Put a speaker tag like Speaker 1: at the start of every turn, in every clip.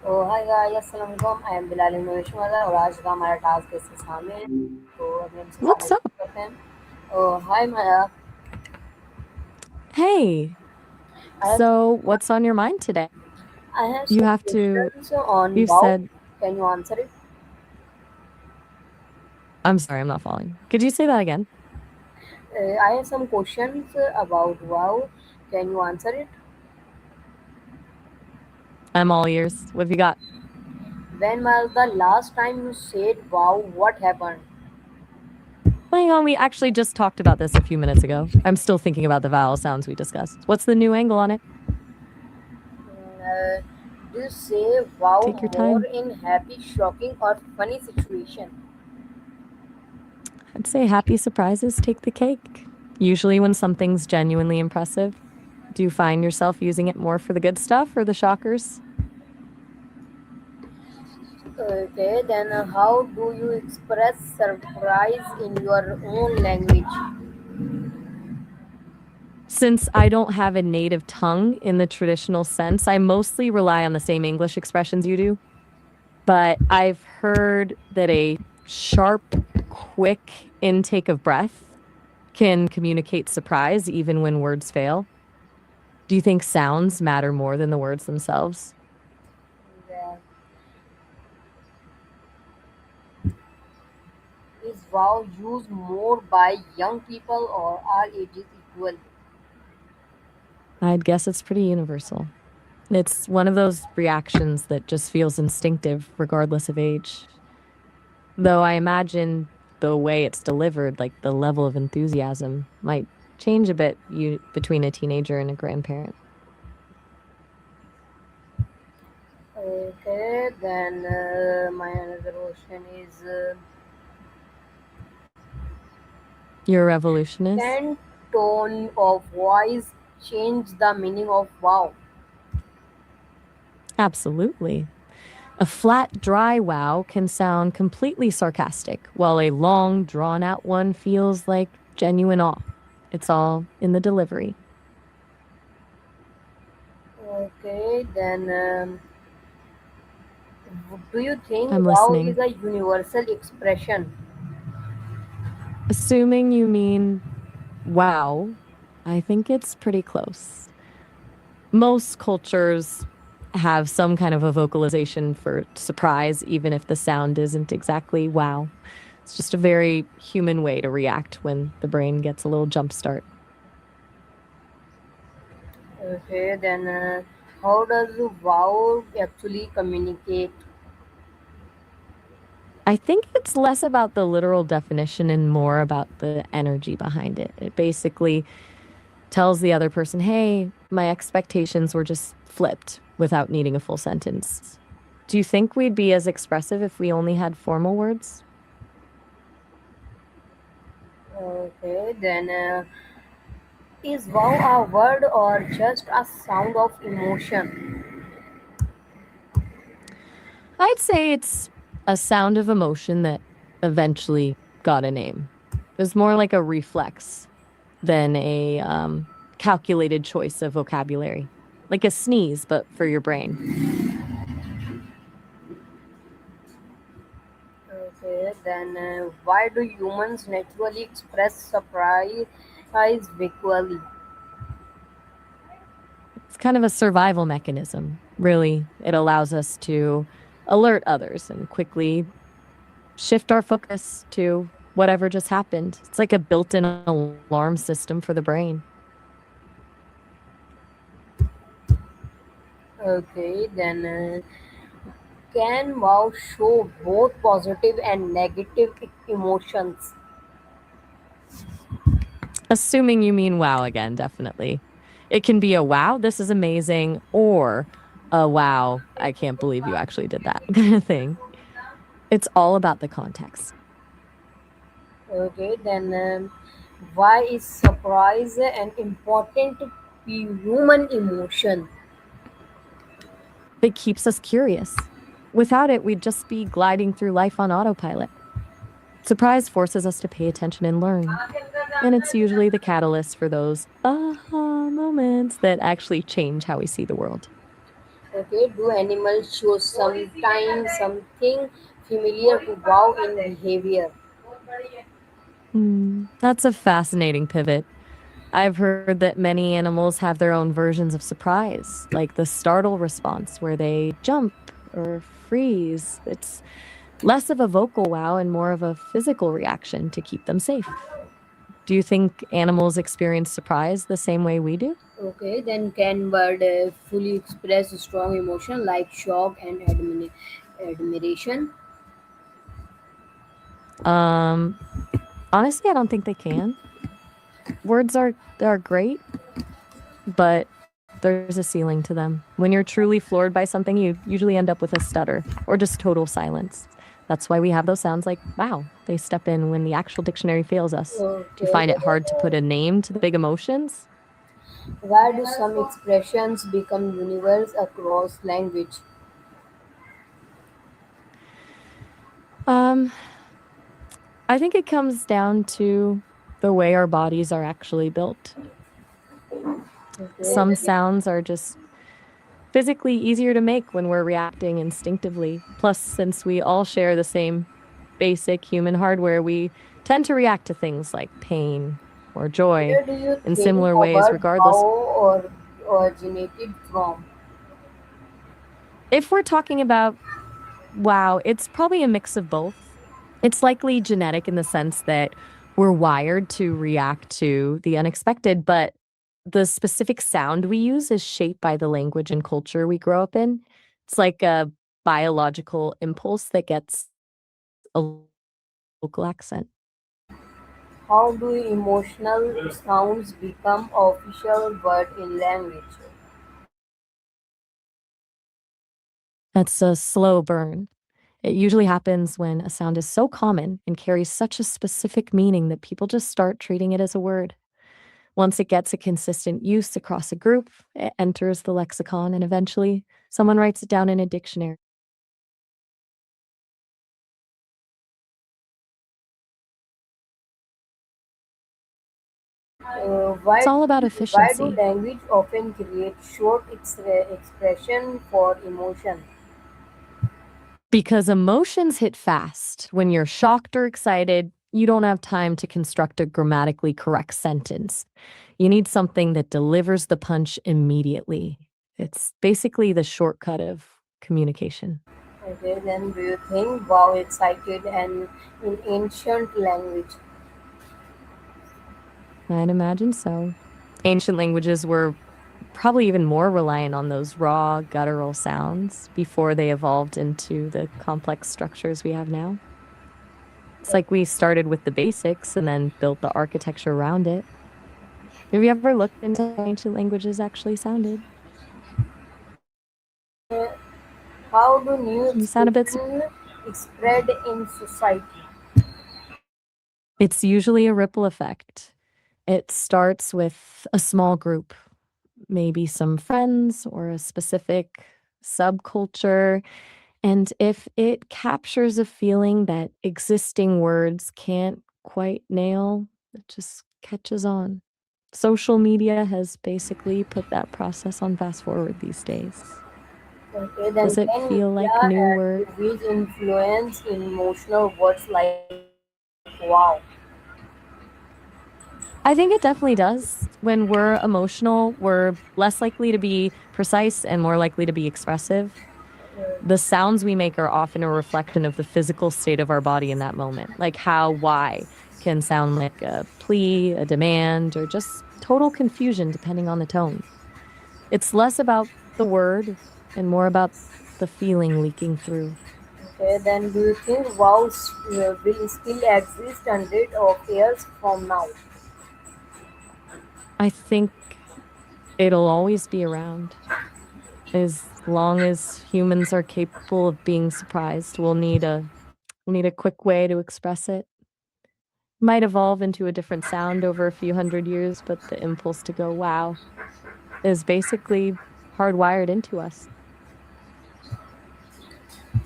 Speaker 1: Hi guys अस्सलाम वालेकुम I am Bilal innovation वाला और आज का हमारा टास्क है sesame तो अभी हम sesame
Speaker 2: What's up?
Speaker 1: करते हैं hi Maya
Speaker 2: Hey,
Speaker 1: I have
Speaker 2: so what's on your mind today?
Speaker 1: I have
Speaker 2: You
Speaker 1: some
Speaker 2: have to,
Speaker 1: questions on
Speaker 2: you
Speaker 1: wow
Speaker 2: said,
Speaker 1: can you answer it
Speaker 2: I'm sorry, I'm not following. Could you say that again?
Speaker 1: I have some questions about wow can you answer it
Speaker 2: I'm all ears. What have you got?
Speaker 1: When was the last time you said wow what happened
Speaker 2: Hang on, we actually just talked about this a few minutes ago. I'm still thinking about the vowel sounds we discussed. What's the new angle on it?
Speaker 1: Do you say wow
Speaker 2: Take your
Speaker 1: more
Speaker 2: time.
Speaker 1: In happy shocking और funny situation
Speaker 2: I'd say happy surprises take the cake. Usually, when something's genuinely impressive, do you find yourself using it more for the good stuff or the shockers?
Speaker 1: Okay, then how do you express surprise in your own language?
Speaker 2: Since I don't have a native tongue in the traditional sense, I mostly rely on the same English expressions you do. But I've heard that a sharp, quick intake of breath can communicate surprise even when words fail. Do you think sounds matter more than the words themselves?
Speaker 1: Yeah. Is wow used more by young people or all ages equal?
Speaker 2: I'd guess it's pretty universal. It's one of those reactions that just feels instinctive regardless of age. Though I imagine the way it's delivered, like the level of enthusiasm, might change a bit between a teenager and a grandparent.
Speaker 1: Okay, then my another question is
Speaker 2: You're a revolutionist?
Speaker 1: can tone of voice change the meaning of wow?
Speaker 2: Absolutely. A flat, dry wow can sound completely sarcastic, while a long, drawn out one feels like genuine awe. It's all in the delivery.
Speaker 1: Okay, then do you think
Speaker 2: I'm
Speaker 1: wow is
Speaker 2: listening.
Speaker 1: a universal expression?
Speaker 2: Assuming you mean wow, I think it's pretty close. Most cultures have some kind of a vocalization for surprise, even if the sound isn't exactly wow. It's just a very human way to react when the brain gets a little jump start.
Speaker 1: Okay, then how does wow actually communicate?
Speaker 2: I think it's less about the literal definition and more about the energy behind it. It basically tells the other person, hey, my expectations were just flipped without needing a full sentence. Do you think we'd be as expressive if we only had formal words?
Speaker 1: Okay, then is wow a word or just a sound of emotion?
Speaker 2: I'd say it's a sound of emotion that eventually got a name. It was more like a reflex than a calculated choice of vocabulary, like a sneeze, but for your brain.
Speaker 1: Okay, then why do humans naturally express surprise visually?
Speaker 2: It's kind of a survival mechanism. Really, it allows us to alert others and quickly shift our focus to whatever just happened. It's like a built in alarm system for the brain.
Speaker 1: Okay, then can wow show both positive and negative emotions?
Speaker 2: Assuming you mean wow again, definitely. It can be a wow, this is amazing, or a wow, I can't believe you actually did that kind of thing. It's all about the context.
Speaker 1: Okay, then why is surprise an important human emotion?
Speaker 2: It keeps us curious. Without it, we'd just be gliding through life on autopilot. Surprise forces us to pay attention and learn. And it's usually the catalyst for those aha moments that actually change how we see the world.
Speaker 1: Okay, do animals show sometimes something familiar to wow in behavior?
Speaker 2: That's a fascinating pivot. I've heard that many animals have their own versions of surprise, like the startle response where they jump or freeze. It's less of a vocal wow and more of a physical reaction to keep them safe. Do you think animals experience surprise the same way we do?
Speaker 1: Okay, then can bird fully express strong emotion like shock and admiration?
Speaker 2: Um, Honestly, I don't think they can. Words are great, but there's a ceiling to them. When you're truly floored by something, you usually end up with a stutter or just total silence. That's why we have those sounds like wow. They step in when the actual dictionary fails us. Do you
Speaker 1: Okay,
Speaker 2: find it hard to put a name to the big emotions?
Speaker 1: why do some expressions become universal across language?
Speaker 2: Um, I think it comes down to the way our bodies are actually built.
Speaker 1: Okay,
Speaker 2: Some sounds are just physically easier to make when we're reacting instinctively. Plus, since we all share the same basic human hardware, we tend to react to things like pain or joy
Speaker 1: where do you
Speaker 2: in
Speaker 1: think
Speaker 2: similar
Speaker 1: the
Speaker 2: ways,
Speaker 1: word wow
Speaker 2: regardless.
Speaker 1: or originated from?
Speaker 2: If we're talking about wow, it's probably a mix of both. It's likely genetic in the sense that we're wired to react to the unexpected, but the specific sound we use is shaped by the language and culture we grow up in. It's like a biological impulse that gets a local accent.
Speaker 1: How do emotional sounds become official word in language?
Speaker 2: That's a slow burn. It usually happens when a sound is so common and carries such a specific meaning that people just start treating it as a word. Once it gets a consistent use across a group, it enters the lexicon, and eventually someone writes it down in a dictionary.
Speaker 1: Uh,
Speaker 2: It's
Speaker 1: why,
Speaker 2: all about
Speaker 1: why do
Speaker 2: efficiency
Speaker 1: language often create short expression for emotion?
Speaker 2: because emotions hit fast. When you're shocked or excited, you don't have time to construct a grammatically correct sentence. You need something that delivers the punch immediately. It's basically the shortcut of communication.
Speaker 1: Okay, then do you think wow excited and in ancient language?
Speaker 2: I'd imagine so. Ancient languages were probably even more reliant on those raw, guttural sounds before they evolved into the complex structures we have now. It's like we started with the basics and then built the architecture around it. Have you ever looked into how ancient languages actually sounded?
Speaker 1: Uh, how do new
Speaker 2: You sound a bit.
Speaker 1: expression spread in society?
Speaker 2: It's usually a ripple effect. It starts with a small group, maybe some friends or a specific subculture. And if it captures a feeling that existing words can't quite nail, it just catches on. Social media has basically put that process on fast forward these days.
Speaker 1: Okay,
Speaker 2: Does
Speaker 1: then
Speaker 2: it
Speaker 1: can
Speaker 2: feel
Speaker 1: media
Speaker 2: like new
Speaker 1: and
Speaker 2: word?
Speaker 1: movies influence emotional words like wow?
Speaker 2: I think it definitely does. When we're emotional, we're less likely to be precise and more likely to be expressive. The sounds we make are often a reflection of the physical state of our body in that moment, like how why can sound like a plea, a demand, or just total confusion depending on the tone. It's less about the word and more about the feeling leaking through.
Speaker 1: Okay, then do you think vows will still exist hundreds of years from now?
Speaker 2: I think it'll always be around. As long as humans are capable of being surprised, we'll need a quick way to express it. Might evolve into a different sound over a few hundred years, but the impulse to go wow is basically hardwired into us.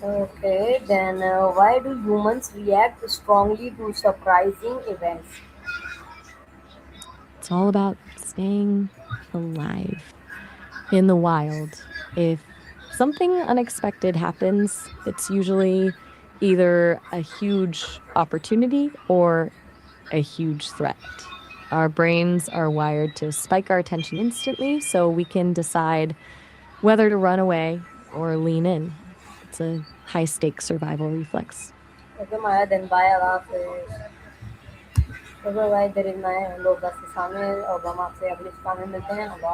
Speaker 1: Okay, then why do humans react strongly to surprising events?
Speaker 2: It's all about staying alive in the wild. If something unexpected happens, it's usually either a huge opportunity or a huge threat. Our brains are wired to spike our attention instantly so we can decide whether to run away or lean in. It's a high stakes survival reflex.
Speaker 1: Okay Maya then bye अल्लाह हाफिज़। Okay भाई there is my लोग बस सामने और हम आपसे अगली इस्लाम में मिलते हैं। अल्लाह